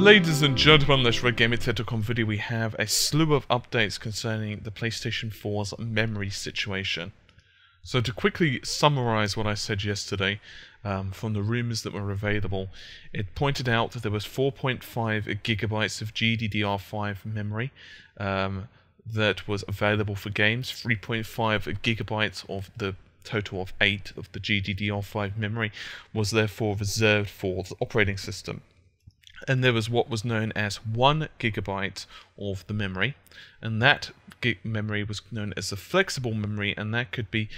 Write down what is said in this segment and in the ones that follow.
Ladies and gentlemen, let's Game Tech.com video. We have a slew of updates concerning the PlayStation 4's memory situation. So to quickly summarize what I said yesterday, from the rumors that were available, it pointed out that there was 4.5 gigabytes of GDDR5 memory that was available for games, 3.5 gigabytes of the total of 8 of the GDDR5 memory was therefore reserved for the operating system. And there was what was known as 1 gigabyte of the memory, and that memory was known as a flexible memory, and that could be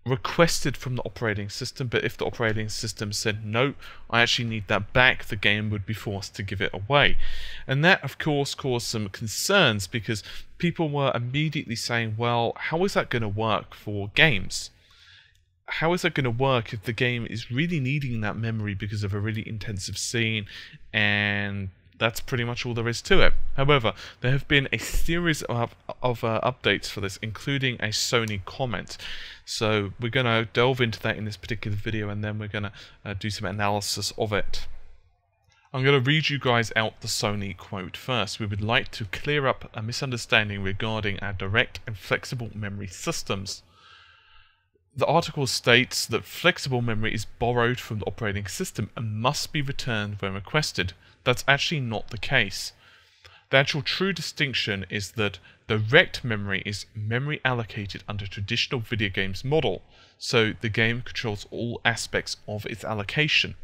requested from the operating system, but if the operating system said no, I actually need that back, the game would be forced to give it away. And that of course caused some concerns, because people were immediately saying, well, how is that going to work for games? How is that going to work if the game is really needing that memory because of a really intensive scene, and that's pretty much all there is to it. However, there have been a series of updates for this, including a Sony comment. So we're going to delve into that in this particular video, and then we're going to do some analysis of it. I'm going to read you guys out the Sony quote first. We would like to clear up a misunderstanding regarding our direct and flexible memory systems. The article states that flexible memory is borrowed from the operating system and must be returned when requested. That's actually not the case. The actual true distinction is that direct memory is memory allocated under traditional video games model, so the game controls all aspects of its allocation.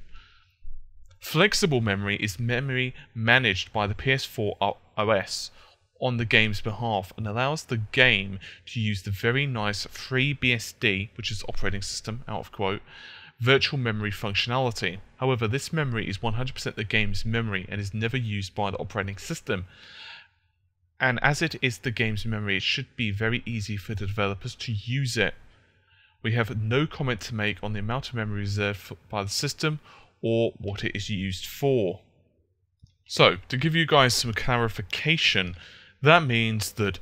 Flexible memory is memory managed by the PS4 OS on the game's behalf, and allows the game to use the very nice FreeBSD, which is operating system, out of quote, virtual memory functionality. However, this memory is 100% the game's memory and is never used by the operating system. And as it is the game's memory, it should be very easy for the developers to use it. We have no comment to make on the amount of memory reserved by the system or what it is used for. So, to give you guys some clarification, that means that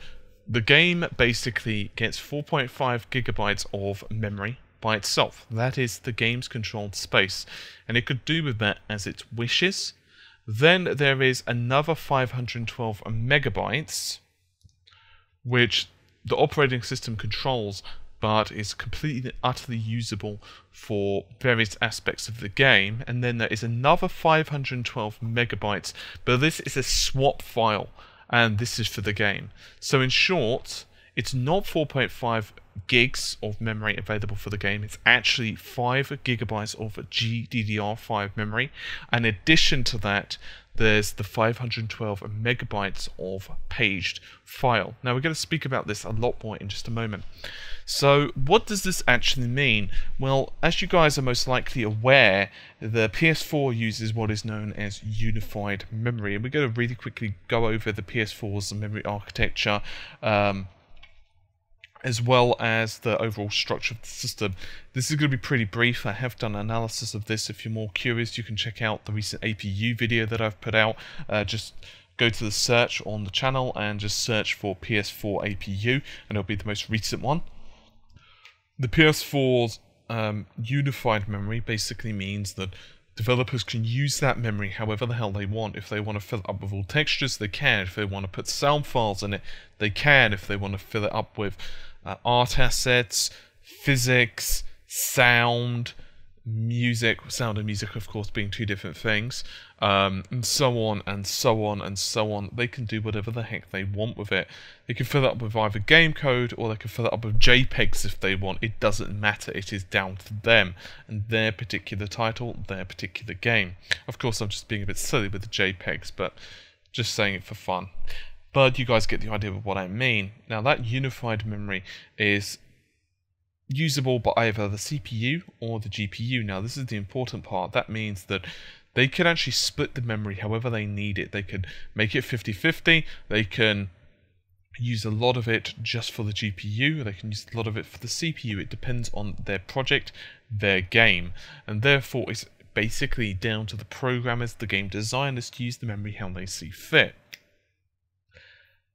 the game basically gets 4.5 gigabytes of memory by itself. That is the game's controlled space, and it could do with that as it wishes. Then there is another 512 megabytes, which the operating system controls, but is completely and utterly usable for various aspects of the game. And then there is another 512 megabytes, but this is a swap file, and this is for the game. So in short, it's not 4.5 gigs of memory available for the game, it's actually 5 gigabytes of GDDR5 memory. In addition to that, there's the 512 megabytes of paged file. Now we're going to speak about this a lot more in just a moment. So what does this actually mean? Well, as you guys are most likely aware, the PS4 uses what is known as Unified Memory, and we're going to really quickly go over the PS4's memory architecture, as well as the overall structure of the system. This is going to be pretty brief. I have done an analysis of this. If you're more curious, you can check out the recent APU video that I've put out. Just go to the search on the channel and just search for PS4 APU, and it'll be the most recent one. The PS4's unified memory basically means that developers can use that memory however the hell they want. If they want to fill it up with all textures, they can. If they want to put sound files in it, they can. If they want to fill it up with art assets, physics, sound, music, sound and music of course being two different things, and so on and so on and so on. They can do whatever the heck they want with it. They can fill it up with either game code, or they can fill it up with JPEGs if they want. It doesn't matter, it is down to them and their particular title, their particular game. Of course I'm just being a bit silly with the JPEGs, but just saying it for fun. But you guys get the idea of what I mean. Now that unified memory is usable by either the CPU or the GPU. Now this is the important part. That means that they can actually split the memory however they need it. They can make it 50-50, they can use a lot of it just for the GPU, they can use a lot of it for the CPU. It depends on their project, their game, and therefore it's basically down to the programmers, the game designers, to use the memory how they see fit.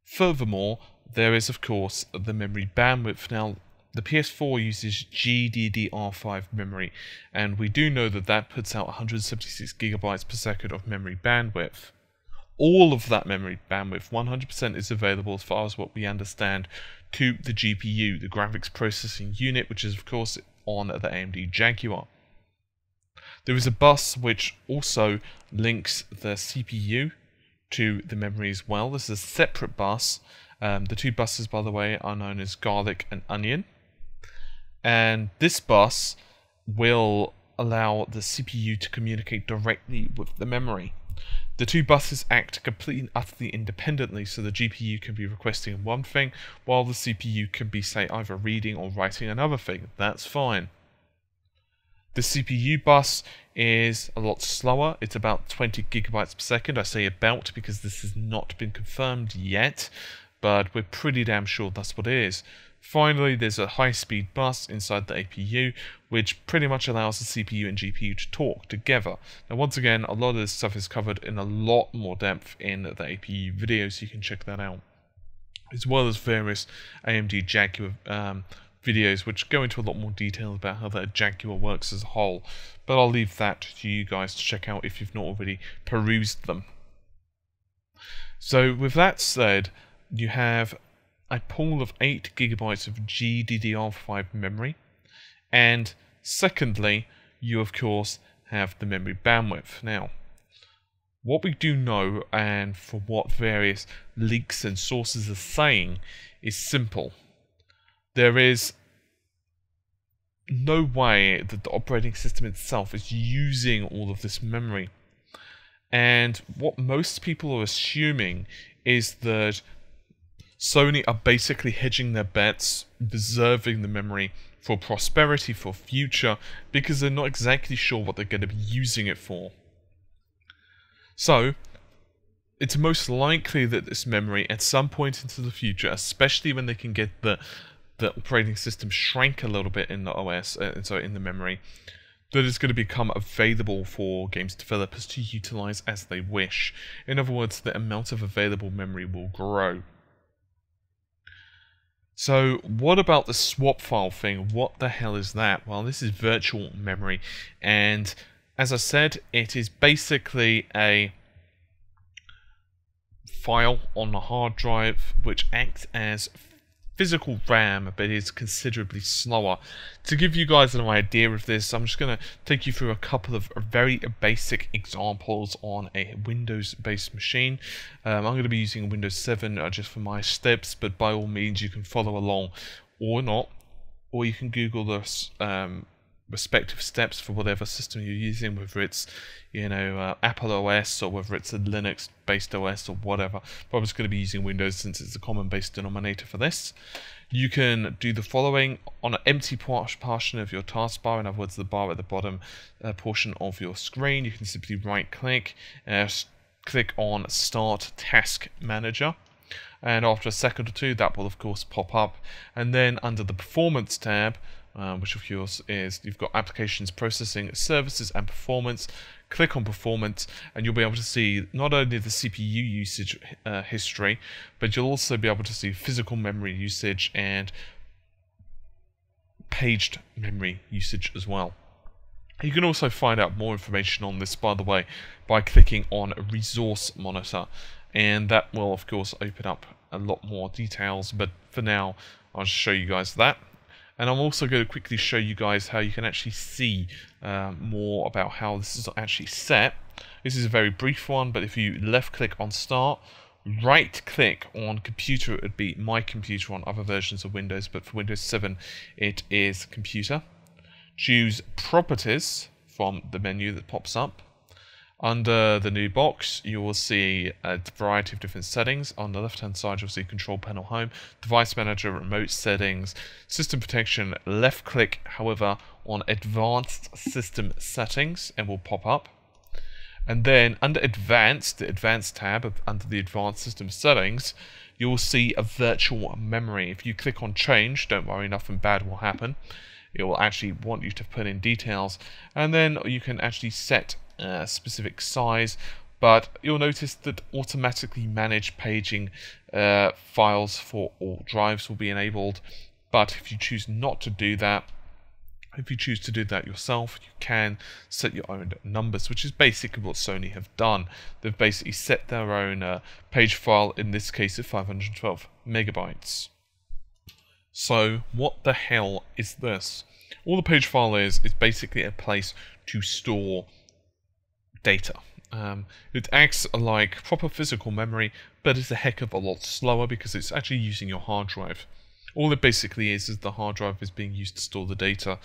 Furthermore, there is of course the memory bandwidth. Now the PS4 uses GDDR5 memory, and we do know that that puts out 176 gigabytes per second of memory bandwidth. all of that memory bandwidth, 100% is available as far as what we understand to the GPU, the graphics processing unit, which is of course on the AMD Jaguar. There is a bus which also links the CPU to the memory as well. This is a separate bus. The two buses, by the way, are known as garlic and onion. And this bus will allow the CPU to communicate directly with the memory. The two buses act completely and utterly independently, so the GPU can be requesting one thing, while the CPU can be, say, either reading or writing another thing. That's fine. The CPU bus is a lot slower. It's about 20 gigabytes per second. I say about because this has not been confirmed yet, but we're pretty damn sure that's what it is. Finally, there's a high-speed bus inside the APU, which pretty much allows the CPU and GPU to talk together. Now, once again, a lot of this stuff is covered in a lot more depth in the APU video, so you can check that out. As well as various AMD Jaguar videos, which go into a lot more detail about how the Jaguar works as a whole. But I'll leave that to you guys to check out if you've not already perused them. So, with that said, you have a pool of 8 gigabytes of GDDR5 memory, and secondly, you of course have the memory bandwidth. Now, what we do know, and for what various leaks and sources are saying, is simple. There is no way that the operating system itself is using all of this memory. And what most people are assuming is that Sony are basically hedging their bets, reserving the memory for prosperity, for future, because they're not exactly sure what they're going to be using it for. So, it's most likely that this memory, at some point into the future, especially when they can get the operating system shrank a little bit in the OS, in the memory, that is going to become available for games developers to utilize as they wish. In other words, the amount of available memory will grow. So, what about the swap file thing? What the hell is that? Well, this is virtual memory, and as I said, it is basically a file on a hard drive which acts as physical RAM, but is considerably slower. To give you guys an idea of this, I'm just going to take you through a couple of very basic examples on a Windows-based machine. I'm going to be using Windows 7 just for my steps, but by all means you can follow along or not, or you can Google the respective steps for whatever system you're using, whether it's Apple OS or whether it's a Linux-based OS or whatever. But I'm just going to be using Windows since it's the common base denominator for this. You can do the following on an empty portion of your taskbar, in other words, the bar at the bottom portion of your screen. You can simply right-click, click on Start Task Manager. And after a second or two, that will of course pop up. And then under the Performance tab, which of course is, you've got Applications, Processing, Services and Performance. Click on Performance and you'll be able to see not only the CPU usage history, but you'll also be able to see physical memory usage and paged memory usage as well. You can also find out more information on this, by the way, by clicking on Resource Monitor, and that will of course open up a lot more details, but for now I'll just show you guys that. And I'm also going to quickly show you guys how you can actually see more about how this is actually set. This is a very brief one, but if you left click on Start, right click on Computer, it would be My Computer on other versions of Windows, but for Windows 7 it is Computer. Choose Properties from the menu that pops up. Under the new box, you will see a variety of different settings. On the left-hand side, you'll see Control Panel Home, Device Manager, Remote Settings, System Protection. Left-click, however, on Advanced System Settings, and will pop up. And then under Advanced, the Advanced tab, under the Advanced System Settings, you'll see a virtual memory. If you click on Change, don't worry, nothing bad will happen. It will actually want you to put in details, and then you can actually set specific size, but you'll notice that automatically manage paging files for all drives will be enabled. But if you choose not to do that, If you choose to do that yourself, you can set your own numbers, which is basically what Sony have done. They've basically set their own page file, in this case of 512 megabytes. So what the hell is this? All the page file is basically a place to store data. It acts like proper physical memory, but it's a heck of a lot slower because it's actually using your hard drive. All it basically is the hard drive is being used to store the data.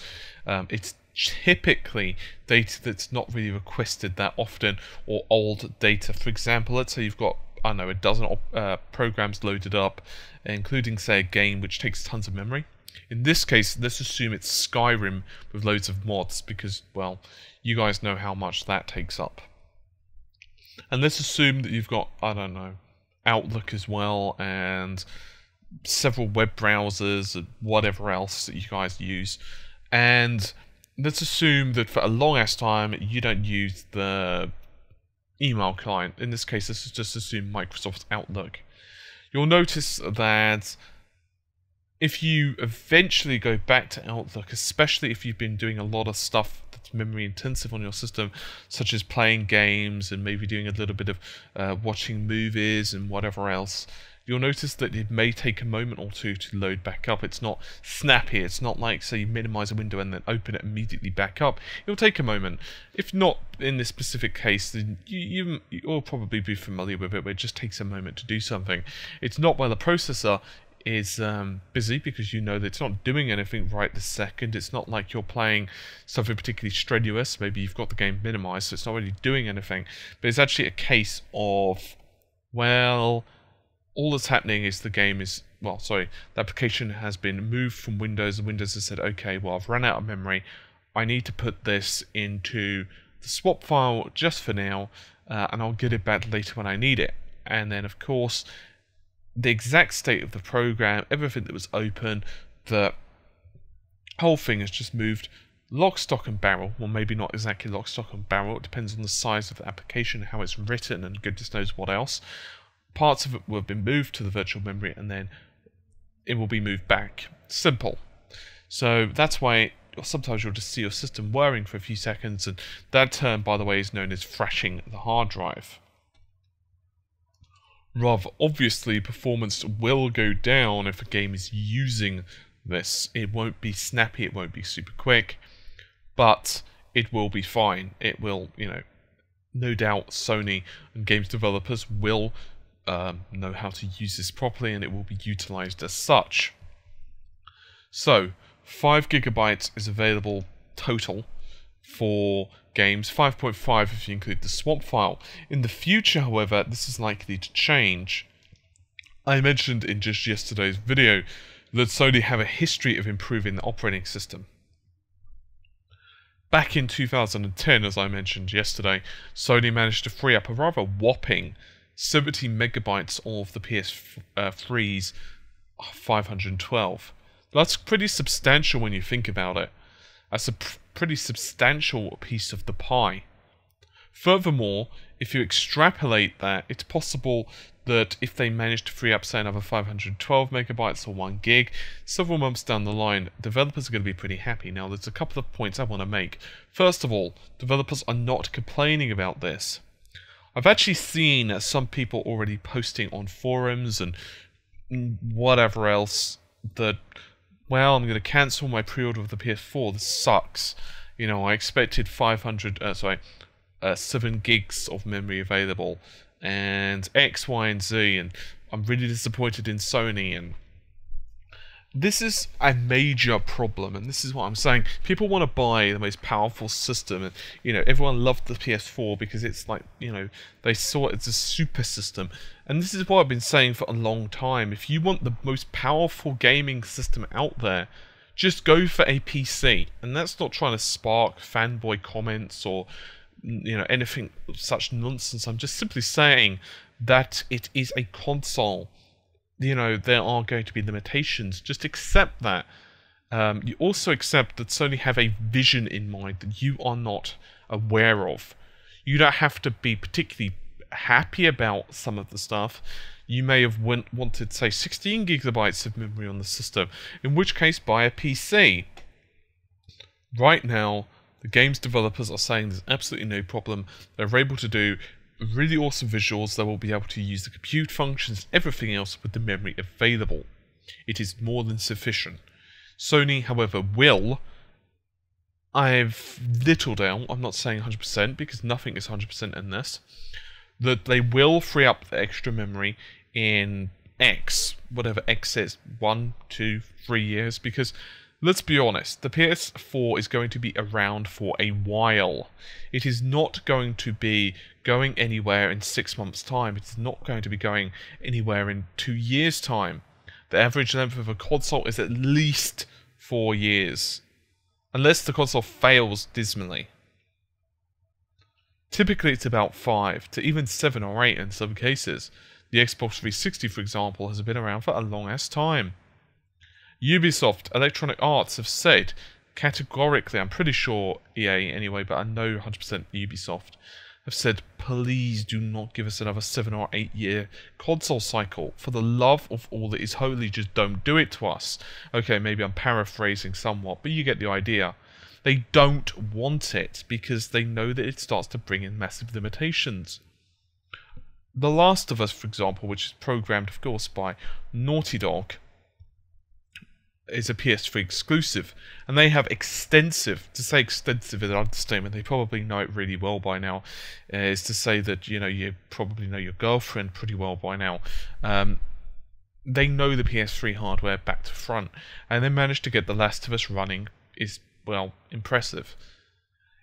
It's typically data that's not really requested that often, or old data. For example, let's say you've got, I don't know, a dozen programs loaded up, including, say, a game which takes tons of memory. In this case, let's assume it's Skyrim with loads of mods, because, well, you guys know how much that takes up. And let's assume that you've got, I don't know, Outlook as well, and several web browsers and whatever else that you guys use. And let's assume that for a long ass time you don't use the email client. In this case, let's just assume Microsoft Outlook. You'll notice that if you eventually go back to Outlook, especially if you've been doing a lot of stuff that's memory intensive on your system, such as playing games and maybe doing a little bit of watching movies and whatever else, you'll notice that it may take a moment or two to load back up. It's not snappy. It's not like, say, you minimize a window and then open it immediately back up. It'll take a moment. If not in this specific case, then you'll probably be familiar with it, where it just takes a moment to do something. It's not where the processor is busy, because you know that it's not doing anything right this second. It's not like you're playing something particularly strenuous. Maybe you've got the game minimized, so it's not really doing anything. But it's actually a case of, well, all that's happening is the application has been moved from Windows, and Windows has said, okay, well, I've run out of memory. I need to put this into the swap file just for now, and I'll get it back later when I need it. And then, of course, the exact state of the program, everything that was open, the whole thing has just moved lock, stock, and barrel. Well, maybe not exactly lock, stock, and barrel. It depends on the size of the application, how it's written, and goodness knows what else. Parts of it will have been moved to the virtual memory, and then it will be moved back. Simple. So that's why sometimes you'll just see your system whirring for a few seconds, and that term, by the way, is known as thrashing the hard drive. Rather obviously, performance will go down if a game is using this. It won't be snappy, it won't be super quick, but it will be fine. It will, no doubt Sony and games developers will know how to use this properly, and it will be utilized as such. So 5 GB is available total for games, 5.5 if you include the swap file. In the future, however, this is likely to change. I mentioned in just yesterday's video that Sony have a history of improving the operating system. Back in 2010, as I mentioned yesterday, Sony managed to free up a rather whopping 70 megabytes of the PS3's 512. That's pretty substantial when you think about it. That's a pretty substantial piece of the pie. Furthermore, if you extrapolate that, it's possible that if they manage to free up, say, another 512 megabytes or 1 gig, several months down the line, developers are going to be pretty happy. Now, there's a couple of points I want to make. First of all, developers are not complaining about this. I've actually seen some people already posting on forums and whatever else that, well, I'm going to cancel my pre-order of the PS4. This sucks. I expected 7 gigs of memory available, and X, Y, and Z, and I'm really disappointed in Sony, and this is a major problem, and this is what I'm saying. People want to buy the most powerful system, and everyone loved the PS4 because it's like, they saw it as a super system. And this is what I've been saying for a long time. If you want the most powerful gaming system out there, just go for a PC. And that's not trying to spark fanboy comments or anything such nonsense. I'm just simply saying that it is a console. There are going to be limitations. Just accept that. You also accept that Sony have a vision in mind that you are not aware of. You don't have to be particularly happy about some of the stuff. You may have wanted, say, 16 gigabytes of memory on the system, in which case buy a PC. Right now, the game's developers are saying there's absolutely no problem. They're able to do really awesome visuals. They will be able to use the compute functions, everything else with the memory available. It is more than sufficient. Sony, however, will... I've little doubt, I'm not saying 100% because nothing is 100% in this, that they will free up the extra memory in X, whatever X is, 1, 2, 3 years, because let's be honest, the PS4 is going to be around for a while. It is not going to be going anywhere in 6 months' time. It's not going to be going anywhere in 2 years' time. The average length of a console is at least 4 years. Unless the console fails dismally. Typically it's about 5 to even 7 or 8 in some cases. The Xbox 360, for example, has been around for a long-ass time. Ubisoft, Electronic Arts have said categorically, I'm pretty sure EA anyway, but I know 100% Ubisoft, have said, please do not give us another 7 or 8 year console cycle. For the love of all that is holy, just don't do it to us. Okay, maybe I'm paraphrasing somewhat, but you get the idea. They don't want it because they know that it starts to bring in massive limitations. The Last of Us, for example, which is programmed, of course, by Naughty Dog, is a PS3 exclusive, and they have extensive, to say extensive is an understatement, they probably know it really well by now, is to say that, you know, you probably know your girlfriend pretty well by now. They know the PS3 hardware back to front, and they managed to get The Last of Us running is, well, impressive.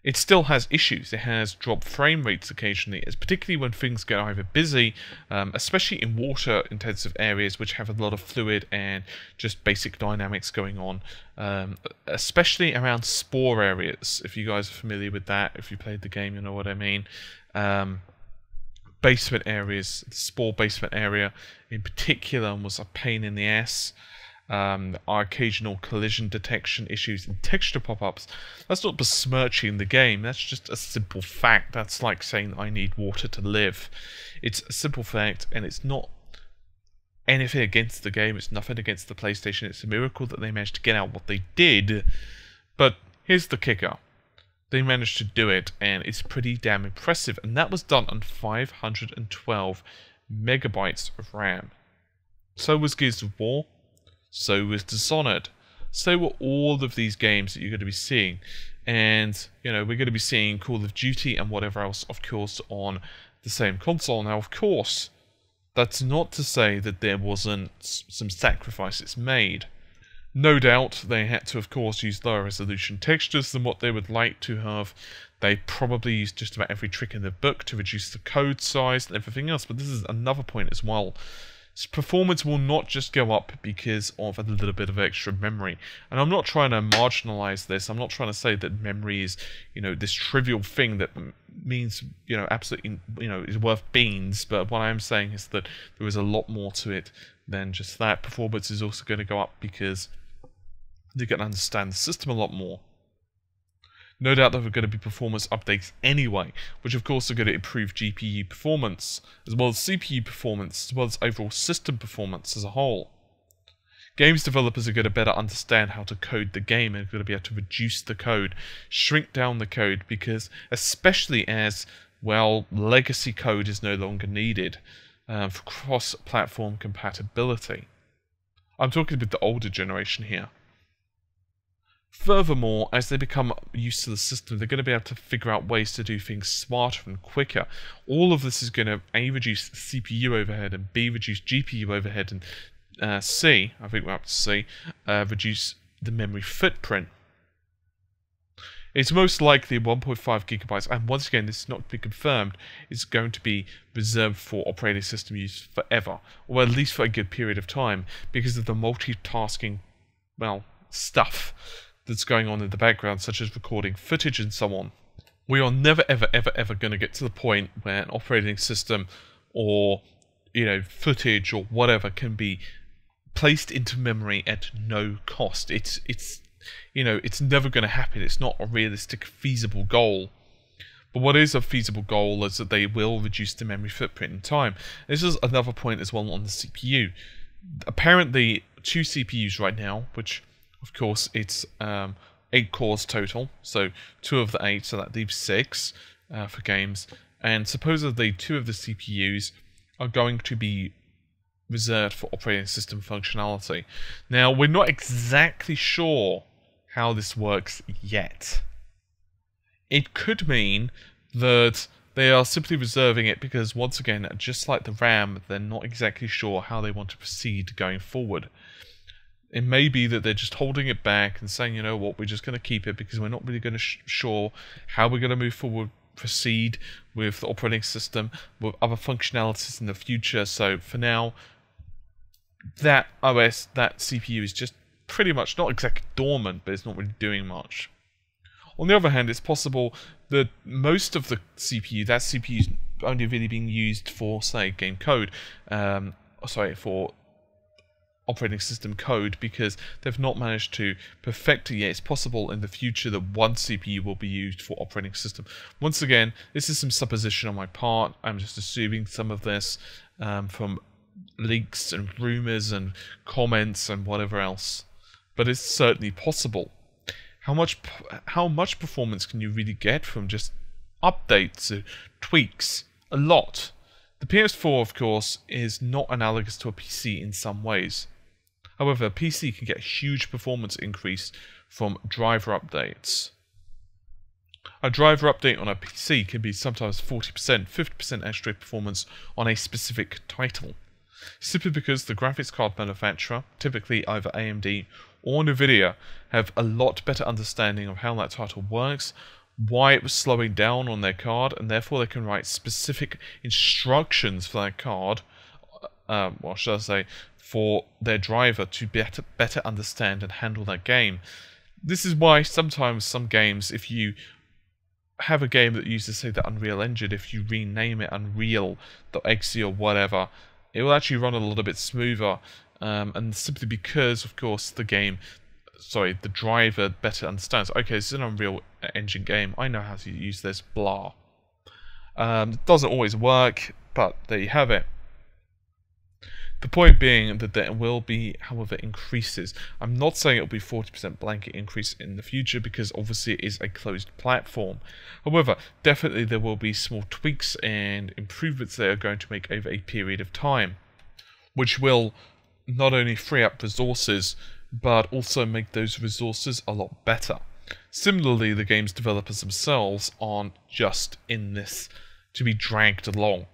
It still has issues. It has dropped frame rates occasionally, particularly when things get either busy, especially in water-intensive areas which have a lot of fluid and just basic dynamics going on, especially around spore areas. If you guys are familiar with that, if you played the game, you know what I mean. Basement areas, the spore basement area in particular was a pain in the ass. Our occasional collision detection issues and texture pop-ups. That's not besmirching the game, that's just a simple fact. That's like saying I need water to live. It's a simple fact, and it's not anything against the game, it's nothing against the PlayStation. It's a miracle that they managed to get out what they did. But here's the kicker. They managed to do it, and it's pretty damn impressive. And that was done on 512 megabytes of RAM. So was Gears of War. So was Dishonored. So were all of these games that you're going to be seeing. And, you know, we're going to be seeing Call of Duty and whatever else, of course, on the same console. Now, of course, that's not to say that there wasn't some sacrifices made. No doubt they had to, of course, use lower resolution textures than what they would like to have. They probably used just about every trick in the book to reduce the code size and everything else. But this is another point as well. Performance will not just go up because of a little bit of extra memory. And I'm not trying to marginalize this. I'm not trying to say that memory is, you know, this trivial thing that means, you know, absolutely, you know, is worth beans. But what I'm saying is that there is a lot more to it than just that. Performance is also going to go up because you're going to understand the system a lot more. No doubt there are going to be performance updates anyway, which of course are going to improve GPU performance, as well as CPU performance, as well as overall system performance as a whole. Games developers are going to better understand how to code the game and are going to be able to reduce the code, shrink down the code, because especially as, well, legacy code is no longer needed for cross-platform compatibility. I'm talking about the older generation here. Furthermore, as they become used to the system, they're going to be able to figure out ways to do things smarter and quicker. All of this is going to A, reduce CPU overhead, and B, reduce GPU overhead, and C, I think we're up to C, reduce the memory footprint. It's most likely 1.5 gigabytes, and once again, this is not to be confirmed, is going to be reserved for operating system use forever, or at least for a good period of time, because of the multitasking, well, stuff that's going on in the background, such as recording footage and so on. We are never, ever, ever, ever going to get to the point where an operating system or, you know, footage or whatever can be placed into memory at no cost. It's you know, it's never going to happen. It's not a realistic, feasible goal. But what is a feasible goal is that they will reduce the memory footprint in time. This is another point as well on the CPU. Apparently, 2 CPUs right now, which of course, it's 8 cores total, so 2 of the 8, so that leaves 6 for games. And supposedly 2 of the CPUs are going to be reserved for operating system functionality. Now, we're not exactly sure how this works yet. It could mean that they are simply reserving it because, once again, just like the RAM, they're not exactly sure how they want to proceed going forward. It may be that they're just holding it back and saying, you know what, we're just going to keep it because we're not really going to sure how we're going to move forward, proceed with the operating system, with other functionalities in the future. So for now, that OS, that CPU is just pretty much not exactly dormant, but it's not really doing much. On the other hand, it's possible that most of the CPU, that CPU is only really being used for, say, game code, for operating system code, because they've not managed to perfect it yet. It's possible in the future that one CPU will be used for operating system. Once again, this is some supposition on my part. I'm just assuming some of this from leaks and rumors and comments and whatever else. But it's certainly possible. How much performance can you really get from just updates or tweaks? A lot. The PS4, of course, is not analogous to a PC in some ways. However, a PC can get a huge performance increase from driver updates. A driver update on a PC can be sometimes 40%, 50% extra performance on a specific title, simply because the graphics card manufacturer, typically either AMD or Nvidia, have a lot better understanding of how that title works, why it was slowing down on their card, and therefore they can write specific instructions for that card, or should I say, for their driver to better understand and handle that game. This is why sometimes some games, if you have a game that uses, say, the Unreal Engine, if you rename it Unreal.exe or whatever, it will actually run a little bit smoother, and simply because, of course, the driver better understands, okay, this is an Unreal Engine game, I know how to use this, blah. It doesn't always work, but there you have it. The point being that there will be, however, increases. I'm not saying it'll be 40% blanket increase in the future, because obviously it is a closed platform. However, definitely there will be small tweaks and improvements they are going to make over a period of time, which will not only free up resources, but also make those resources a lot better. Similarly, the game's developers themselves aren't just in this to be dragged along.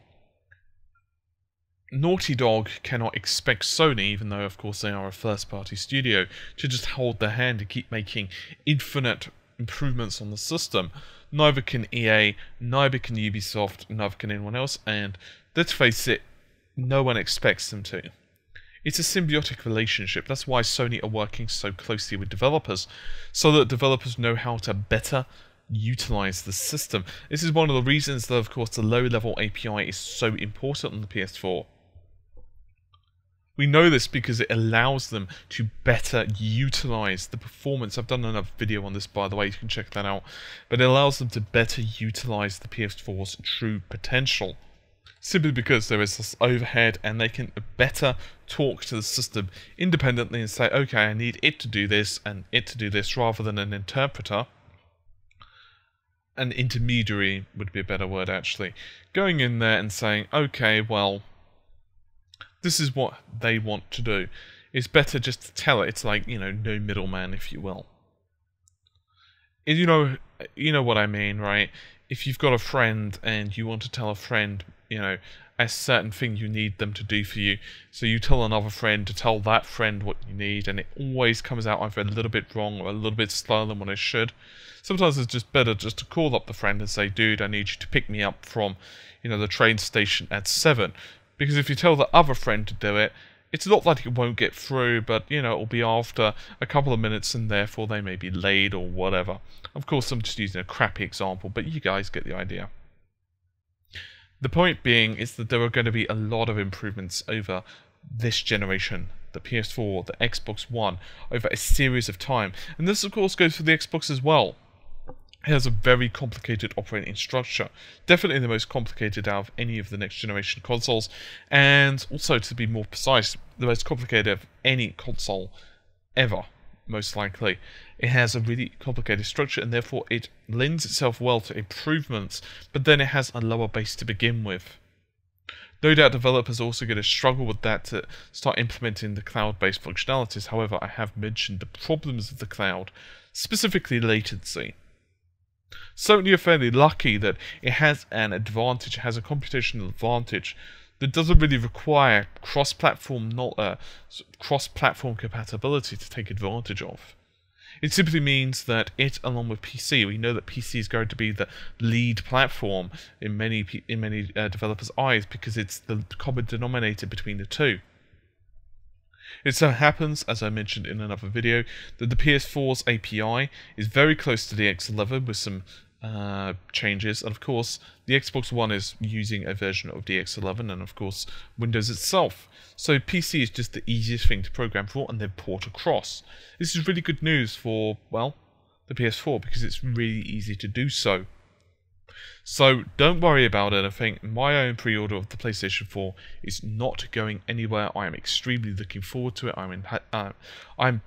Naughty Dog cannot expect Sony, even though of course they are a first-party studio, to just hold their hand and keep making infinite improvements on the system. Neither can EA, neither can Ubisoft, neither can anyone else, and let's face it, no one expects them to. It's a symbiotic relationship. That's why Sony are working so closely with developers, so that developers know how to better utilize the system. This is one of the reasons that, of course, the low-level API is so important on the PS4. We know this because it allows them to better utilize the performance. I've done another video on this, by the way, you can check that out. But it allows them to better utilize the PS4's true potential, simply because there is this overhead and they can better talk to the system independently and say, okay, I need it to do this and it to do this, rather than an interpreter. An intermediary would be a better word, actually, going in there and saying, okay, well, this is what they want to do. It's better just to tell it. It's like, you know, no middleman, if you will. And you know what I mean, right? If you've got a friend and you want to tell a friend, you know, a certain thing you need them to do for you, so you tell another friend to tell that friend what you need, and it always comes out either a little bit wrong or a little bit slower than what it should. Sometimes it's just better just to call up the friend and say, dude, I need you to pick me up from, you know, the train station at 7. Because if you tell the other friend to do it, it's not like it won't get through, but, you know, it'll be after a couple of minutes and therefore they may be late or whatever. Of course, I'm just using a crappy example, but you guys get the idea. The point being is that there are going to be a lot of improvements over this generation, the PS4, the Xbox One, over a series of time. And this, of course, goes for the Xbox as well. It has a very complicated operating structure, definitely the most complicated out of any of the next generation consoles, and also, to be more precise, the most complicated of any console ever, most likely. it has a really complicated structure, and therefore it lends itself well to improvements, but then it has a lower base to begin with. No doubt developers are also going to struggle with that to start implementing the cloud-based functionalities. However, I have mentioned the problems of the cloud, specifically latency. Sony are fairly lucky that it has an advantage, it has a computational advantage that doesn't really require cross-platform compatibility to take advantage of. It simply means that it, along with PC, we know that PC is going to be the lead platform in many developers' eyes because it's the common denominator between the two. It so happens, as I mentioned in another video, that the PS4's API is very close to the X11 with some changes, and of course the Xbox One is using a version of the X11, and of course Windows itself. So PC is just the easiest thing to program for and then port across. This is really good news for, well, the PS4 because it's really easy to do so. So don't worry about anything. My own pre-order of the PlayStation 4 is not going anywhere. I am extremely looking forward to it. I'm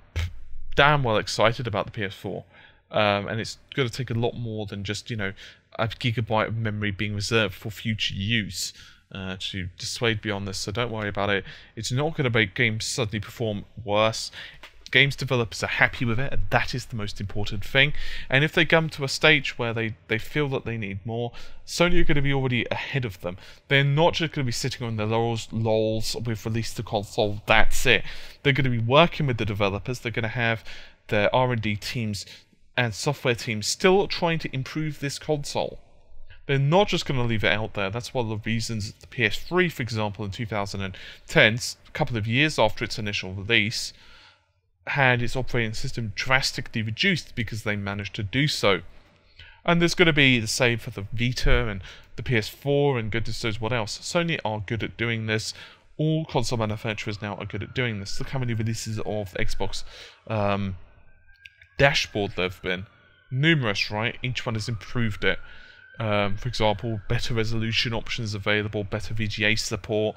damn well excited about the PS4. And it's going to take a lot more than just, you know, a gigabyte of memory being reserved for future use to dissuade beyond this. So don't worry about it. It's not going to make games suddenly perform worse. Games developers are happy with it, and that is the most important thing. And if they come to a stage where they feel that they need more, Sony are going to be already ahead of them. They're not just going to be sitting on their laurels, we've released the console, that's it. They're going to be working with the developers. They're going to have their R&D teams and software teams still trying to improve this console. They're not just going to leave it out there. That's one of the reasons the PS3, for example, in 2010, a couple of years after its initial release, had its operating system drastically reduced because they managed to do so. And there's going to be the same for the Vita and the PS4 and goodness knows what else. Sony are good at doing this. All console manufacturers now are good at doing this. Look how many releases of the Xbox dashboard there have been. Numerous, right? Each one has improved it. For example, better resolution options available, better VGA support,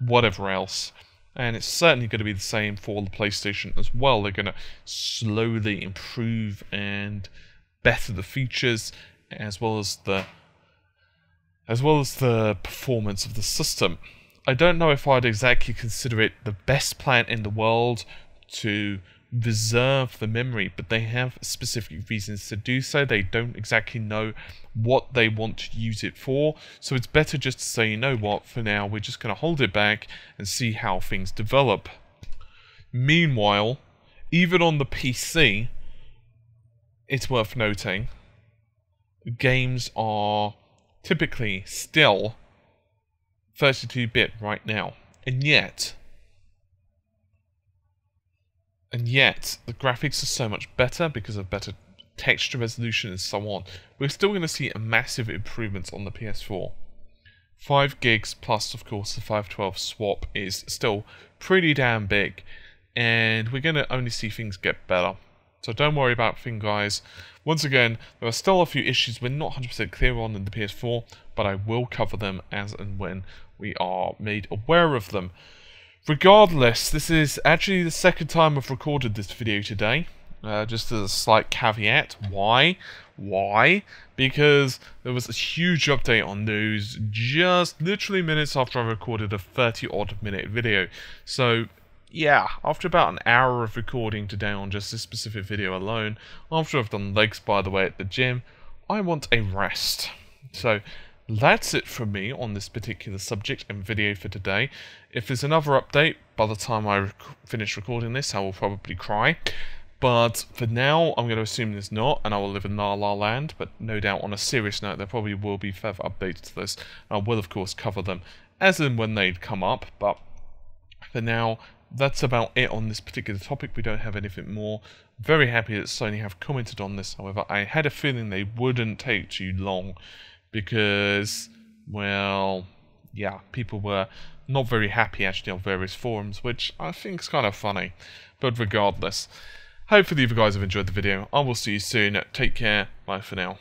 whatever else. And it's certainly going to be the same for the PlayStation as well. They're going to slowly improve and better the features as well as the performance of the system. I don't know if I'd exactly consider it the best plan in the world to reserve the memory, but they have specific reasons to do so. They don't exactly know what they want to use it for, so it's better just to say, you know what, for now we're just going to hold it back and see how things develop. Meanwhile, even on the PC, it's worth noting, games are typically still 32-bit right now, and yet the graphics are so much better because of better texture resolution and so on. We're still going to see a massive improvement on the PS4. 5 gigs plus, of course, the 512 swap is still pretty damn big, and we're going to only see things get better. So don't worry about things, guys. Once again, there are still a few issues we're not 100% clear on in the PS4, but I will cover them as and when we are made aware of them. Regardless, this is actually the second time I've recorded this video today. Just as a slight caveat. Why? Because there was a huge update on news just literally minutes after I recorded a 30-odd minute video. So, yeah, after about an hour of recording today on just this specific video alone, after I've done legs, by the way, at the gym, I want a rest. So, that's it from me on this particular subject and video for today. If there's another update, by the time I finish recording this, I will probably cry. But for now, I'm going to assume there's not, and I will live in La La Land. But no doubt, on a serious note, there probably will be further updates to this. I will, of course, cover them as and when they come up. But for now, that's about it on this particular topic. We don't have anything more. Very happy that Sony have commented on this. However, I had a feeling they wouldn't take too long, because, well, yeah, people were not very happy actually on various forums, which I think is kind of funny. But regardless, hopefully you guys have enjoyed the video. I will see you soon. Take care. Bye for now.